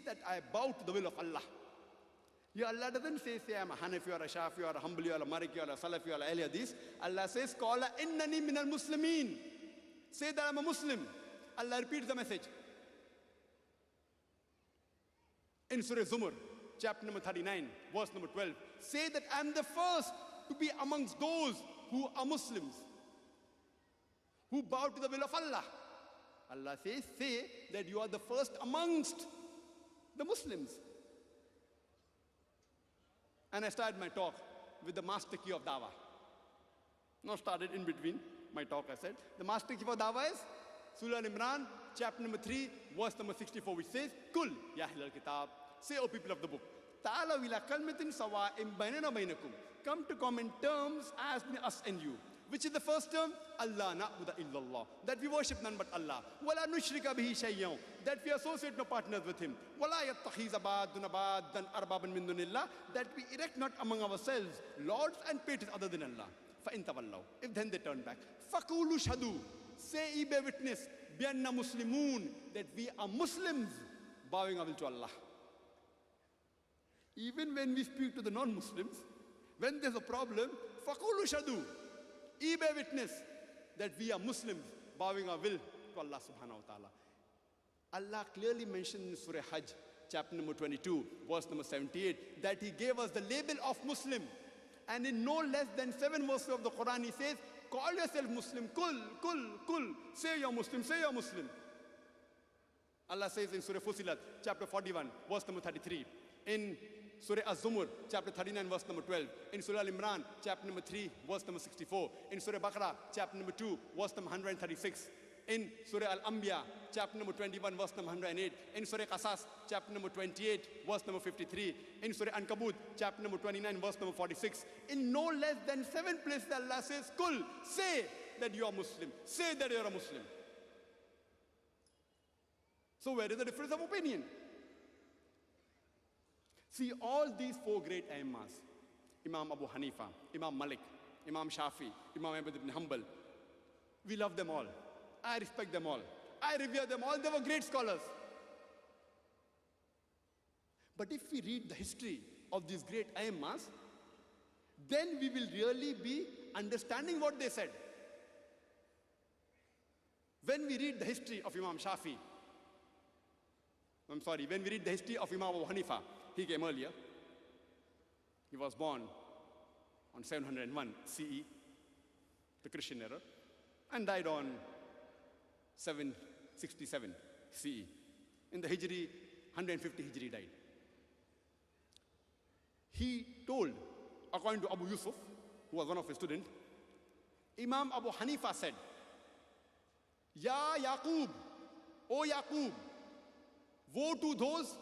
that I bow to the will of Allah. Here Allah doesn't say I'm a Hanafi or a Shafi or a Hanbali or a Maliki or a Salafi or any of these. Allah says, Qala innani minal muslimin. Say that I'm a Muslim. Allah repeats the message. In Surah Zumar, chapter number 39, verse number 12, say that I'm the first to be amongst those who are Muslims, who bow to the will of Allah. Allah says, say that you are the first amongst the Muslims. And I started my talk with the master key of Dawah. Not started in between my talk, I said. The master key of Dawah is Surah Al-Imran, chapter number 3, verse number 64, which says, Kul, ya ahlal kitab, say, O people of the book, ta'alaw ila kalmatin sawa'im bainana bainakum. Come to common terms as between us and you. Which is the first term? Allah na'budu illallah. That we worship none but Allah. Wala nushrika bihi shay'an. That we associate no partners with Him. Wala yattakhiza ba'duna ba'dan arbaban min dunillah. That we erect not among ourselves lords and patrons other than Allah. Fa in tawallaw. If then they turn back. Faqulu shahadu. Say ye bear witness. Bianna muslimun. That we are Muslims bowing our will to Allah. Even when we speak to the non-Muslims, when there's a problem, faqulu shahadu. Ye bear witness that we are Muslims bowing our will to Allah subhanahu wa ta'ala. Allah clearly mentioned in Surah Hajj, chapter number 22, verse number 78, that He gave us the label of Muslim. And in no less than 7 verses of the Quran, He says, call yourself Muslim, kul, say you're Muslim, say you're Muslim. Allah says in Surah Fusilat, chapter 41, verse number 33, in Surah Az-Zumur, chapter 39, verse number 12. In Surah Al-Imran, chapter number 3, verse number 64. In Surah Baqarah, chapter number 2, verse number 136. In Surah Al-Anbiya, chapter number 21, verse number 108. In Surah Qasas, chapter number 28, verse number 53. In Surah Ankabut, chapter number 29, verse number 46. In no less than 7 places, Allah says, Kul, say that you are Muslim. Say that you are a Muslim. So where is the difference of opinion? See, all these 4 great Aimmas, Imam Abu Hanifa, Imam Malik, Imam Shafi, Imam Ahmad ibn Hanbal, we love them all. I respect them all. I revere them all. They were great scholars. But if we read the history of these great Aimmas, then we will really be understanding what they said. When we read the history of Imam Shafi, when we read the history of Imam Abu Hanifa, he came earlier. He was born on 701 CE, the Christian era, and died on 767 CE. In the Hijri, 150 Hijri died. He told, according to Abu Yusuf, who was one of his students, Imam Abu Hanifa said, Ya Yaqub, O Yaqub, woe to those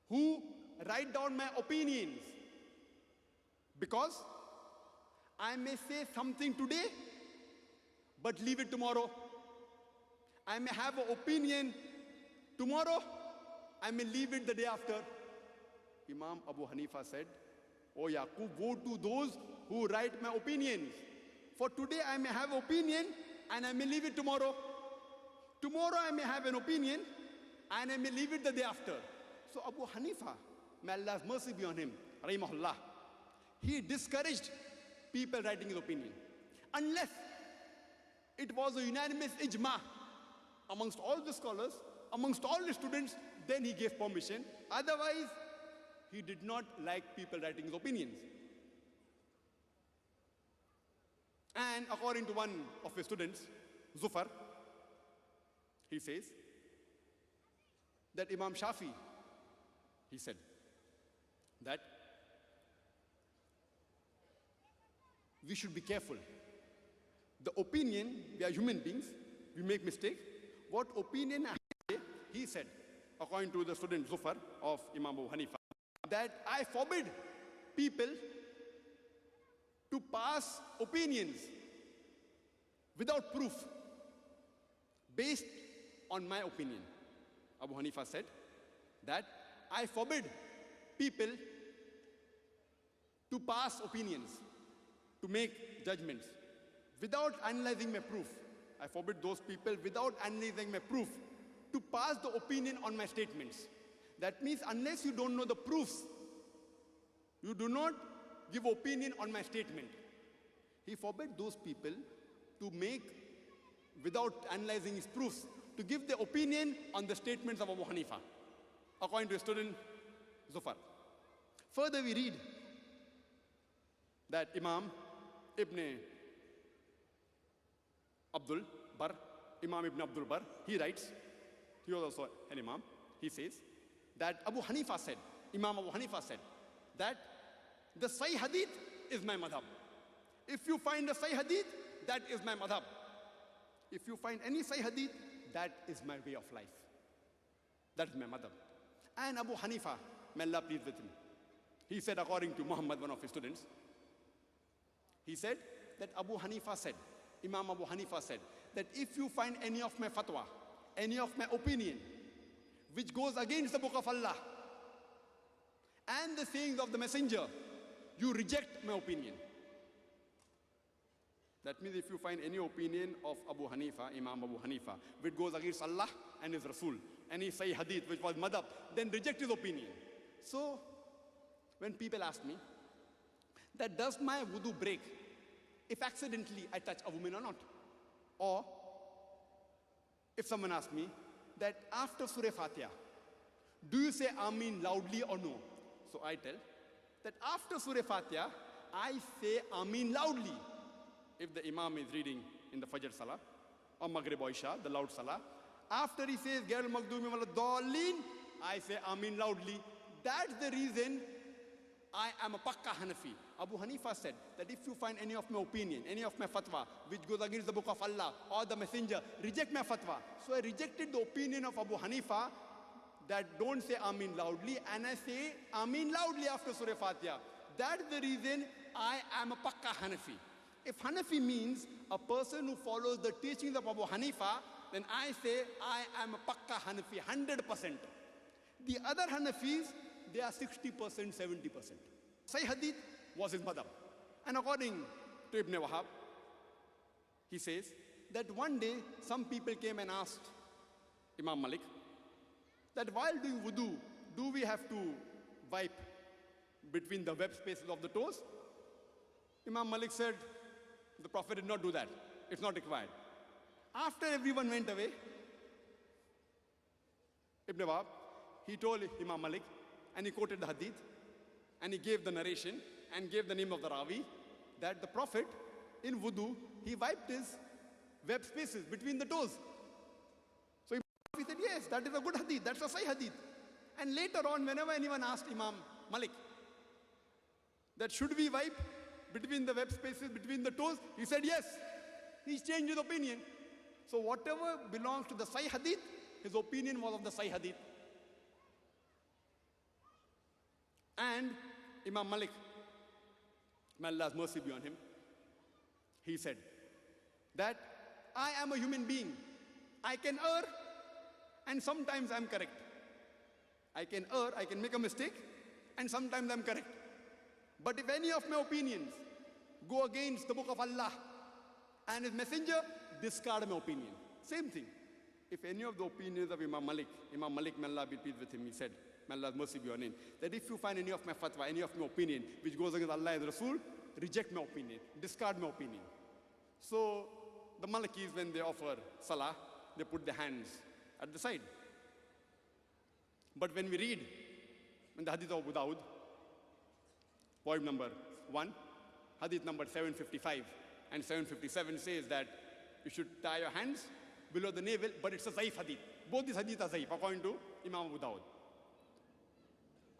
who write down my opinions, because I may say something today, but leave it tomorrow. I may have an opinion tomorrow, I may leave it the day after. Imam Abu Hanifa said, Oh Yaqub, woe to those who write my opinions. For today I may have an opinion and I may leave it tomorrow. Tomorrow I may have an opinion and I may leave it the day after. So Abu Hanifa, may Allah's mercy be on him, rahimahullah, he discouraged people writing his opinion. Unless it was a unanimous ijma amongst all the scholars, amongst all the students, then he gave permission. Otherwise, he did not like people writing his opinions. And according to one of his students, Zufar, he says that Imam Shafi, he said that we should be careful. The opinion, we are human beings, we make mistakes. What opinion I have, he said, according to the student Zufar of Imam Abu Hanifa, that I forbid people to pass opinions without proof based on my opinion. Abu Hanifa said that I forbid people to pass opinions, to make judgments without analyzing my proof. I forbid those people without analyzing my proof to pass the opinion on my statements. That means unless you don't know the proofs, you do not give opinion on my statement. He forbade those people to make, without analyzing his proofs, to give their opinion on the statements of Abu Hanifa, according to his student Zufar. Further we read that Imam Ibn Abdul Bar, Imam Ibn Abdul Bar, he writes, he was also an Imam, he says that Abu Hanifa said, Imam Abu Hanifa said, that the Sahih Hadith is my madhab. If you find a Sahih Hadith, that is my madhab. If you find any Sahih Hadith, that is my way of life. That is my madhab. And Abu Hanifa, may Allah please with him, he said, according to Muhammad, one of his students, he said that Abu Hanifa said, Imam Abu Hanifa said, that if you find any of my fatwa, any of my opinion, which goes against the book of Allah and the sayings of the messenger, you reject my opinion. That means if you find any opinion of Abu Hanifa, Imam Abu Hanifa, which goes against Allah and his Rasul, any Sahih Hadith which was madhab, then reject his opinion. So, when people ask me, that does my wudu break if accidentally I touch a woman or not? Or, if someone asks me, that after Surah Fatiha, do you say Ameen loudly or no? So I tell that after Surah Fatiha, I say Ameen loudly. If the Imam is reading in the Fajr Salah, or Maghrib or Isha, the loud Salah, after he says Gairul Maghdubi wala Dallin, I say Ameen loudly. That's the reason I am a Pakka Hanafi. Abu Hanifa said that if you find any of my opinion, any of my fatwa, which goes against the book of Allah or the messenger, reject my fatwa. So I rejected the opinion of Abu Hanifa that don't say Ameen loudly, and I say Ameen loudly after Surah Fatiha. That's the reason I am a Pakka Hanafi. If Hanafi means a person who follows the teachings of Abu Hanifa, then I say I am a Pakka Hanafi, 100%. The other Hanafis, they are 60%, 70%. Sahih Hadith was his madhab. And according to Ibn Wahab, he says that one day some people came and asked Imam Malik that while doing wudu, do we have to wipe between the web spaces of the toes? Imam Malik said, the Prophet did not do that. It's not required. After everyone went away, Ibn Wahab, he told Imam Malik, and he quoted the hadith, and he gave the narration, and gave the name of the Rawi, that the Prophet, in wudu, he wiped his web spaces between the toes. So he said, yes, that is a good hadith, that's a Sahih hadith. And later on, whenever anyone asked Imam Malik, that should we wipe between the web spaces, between the toes, he said yes. He's changed his opinion. So whatever belongs to the Sahih hadith, his opinion was of the Sahih hadith. And Imam Malik, may Allah's mercy be on him, he said that I am a human being. I can err, and sometimes I'm correct. I can err, I can make a mistake, and sometimes I'm correct. But if any of my opinions go against the book of Allah and his messenger, discard my opinion. Same thing. If any of the opinions of Imam Malik, may Allah be pleased with him, he said, may Allah's mercy be on him, that if you find any of my fatwa, any of my opinion, which goes against Allah and Rasul, reject my opinion, discard my opinion. So the Malikis, when they offer salah, they put their hands at the side. But when we read in the hadith of Abu Dawud, volume number 1, hadith number 755 and 757 says that you should tie your hands below the navel, but it's a zaif hadith. Both these hadith are zaif, according to Imam Abu Dawud.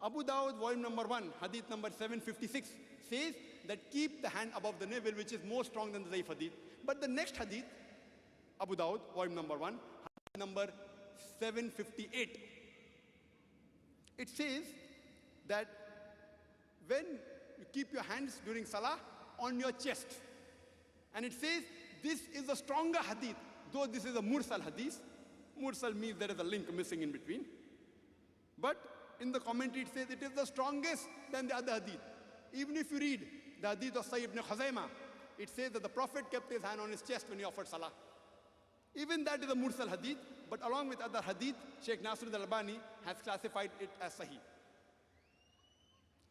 Abu Dawud, volume number 1, hadith number 756, says that keep the hand above the navel, which is more strong than the zaif hadith. But the next hadith, Abu Dawud, volume number 1, hadith number 758, it says that when you keep your hands during salah on your chest, and it says this is a stronger hadith, though this is a mursal hadith. Mursal means there is a link missing in between. But in the commentary it says it is the strongest than the other hadith. Even if you read the hadith of Sayyid ibn Khuzaimah, it says that the Prophet kept his hand on his chest when he offered salah. Even that is a mursal hadith, but but along with other hadith, Sheikh Nasruddin al-Albani has classified it as sahih.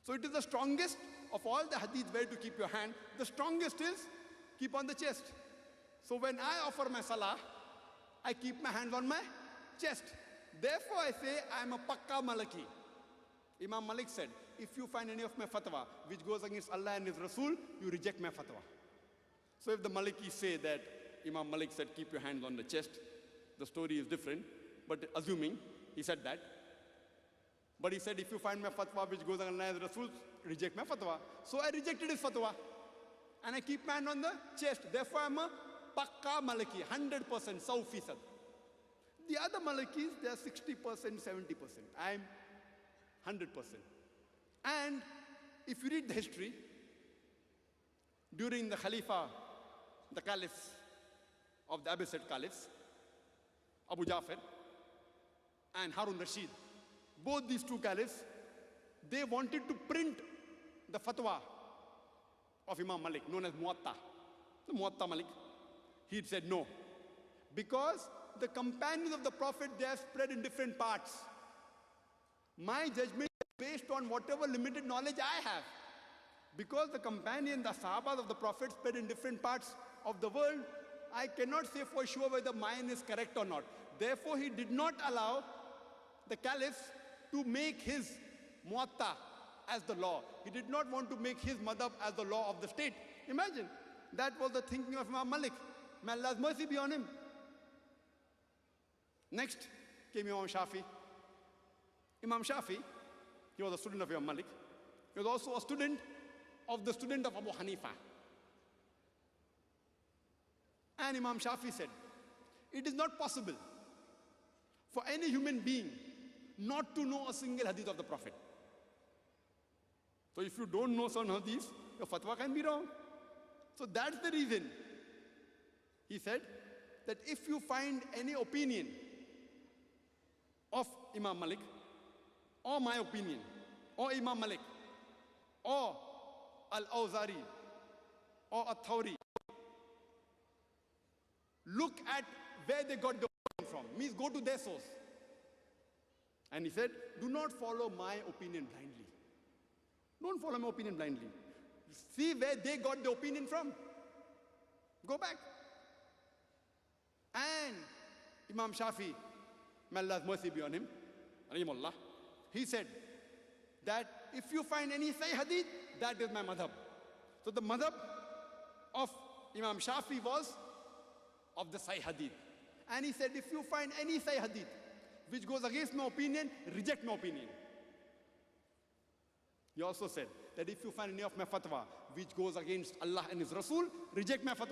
So it is the strongest of all the hadith where to keep your hand. The strongest is keep on the chest. So when I offer my salah, I keep my hands on my chest. Therefore I say I am a pakka malaki. Imam Malik said, if you find any of my fatwa which goes against Allah and His Rasul, you reject my fatwa. So if the Malikis say that Imam Malik said keep your hands on the chest, the story is different, but assuming he said that. But he said if you find my fatwa which goes against Allah and His Rasul, reject my fatwa. So I rejected his fatwa and I keep my hand on the chest. Therefore I am a pakka Maliki, 100%, 100%. The other Malikis, they are 60%, 70%. I am 100%. And if you read the history, during the Khalifa, the Caliphs of the Abbasid Caliphs, Abu Jafar and Harun Rashid, both these two Caliphs, they wanted to print the fatwa of Imam Malik, known as Muwatta, the Muwatta Malik. He said no, because the companions of the Prophet, they are spread in different parts. My judgment is based on whatever limited knowledge I have. Because the companions, the Sahabas of the Prophet spread in different parts of the world, I cannot say for sure whether mine is correct or not. Therefore, he did not allow the Caliphs to make his Muwatta as the law. He did not want to make his madhab as the law of the state. Imagine, that was the thinking of Imam Malik. May Allah's mercy be on him. Next came Imam Shafi. Imam Shafi, he was a student of Imam Malik. He was also a student of the student of Abu Hanifa. And Imam Shafi said, it is not possible for any human being not to know a single hadith of the Prophet. So if you don't know some hadiths, your fatwa can be wrong. So that's the reason. He said that if you find any opinion of Imam Malik, or my opinion, or Imam Malik, or Al-Awzari, or Al-Thawri, look at where they got the opinion from. Means go to their source. And he said, do not follow my opinion blindly. Don't follow my opinion blindly. See where they got the opinion from. Go back. And Imam Shafi, may Allah's mercy be on him, Rahimullah, he said that if you find any Sahih Hadith, that is my madhab. So the madhab of Imam Shafi was of the Sahih Hadith. And he said, if you find any Sahih Hadith which goes against my opinion, reject my opinion. He also said that if you find any of my fatwa which goes against Allah and His Rasul, reject my fatwa.